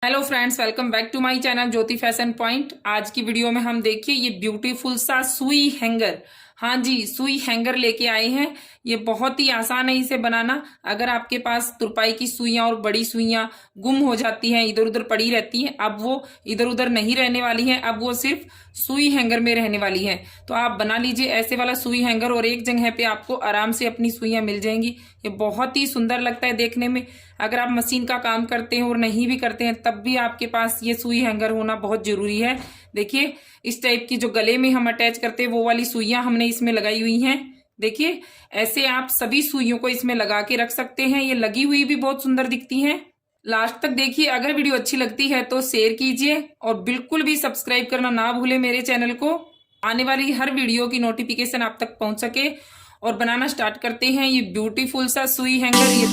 Hello friends, welcome back to my channel Jyoti fashion point. आज की video में हम देखिए ये ब्यूटीफुल सा सुई हैंगर। हाँ जी, सुई हैंगर लेके आए हैं। ये बहुत ही आसान है इसे बनाना। अगर आपके पास तुरपाई की सुइयां और बड़ी सुइयां गुम हो जाती हैं, इधर उधर पड़ी रहती हैं, अब वो इधर उधर नहीं रहने वाली हैं, अब वो सिर्फ सुई हैंगर में रहने वाली हैं। तो आप बना लीजिए ऐसे वाला सुई हैंगर और एक जगह पे आपको आराम से अपनी सुइयां मिल जाएंगी। ये बहुत ही सुंदर लगता है देखने में। अगर आप मशीन का काम करते हैं और नहीं भी करते हैं तब भी आपके पास ये सुई हैंगर होना बहुत जरूरी है। देखिए, इस टाइप की जो गले में हम अटैच करते हैं वो वाली सुइयां हमने इसमें लगाई हुई हैं। देखिए, ऐसे आप सभी सुइयों को इसमें लगा के रख सकते हैं। ये लगी हुई भी बहुत सुंदर दिखती हैं। लास्ट तक देखिए। अगर वीडियो अच्छी लगती है तो शेयर कीजिए और बिल्कुल भी सब्सक्राइब करना ना भूले मेरे चैनल को। आने वाली हर वीडियो की नोटिफिकेशन आप तक पहुंच सके। और बनाना स्टार्ट करते हैं ये ब्यूटीफुल सा सुई हैंगर। ये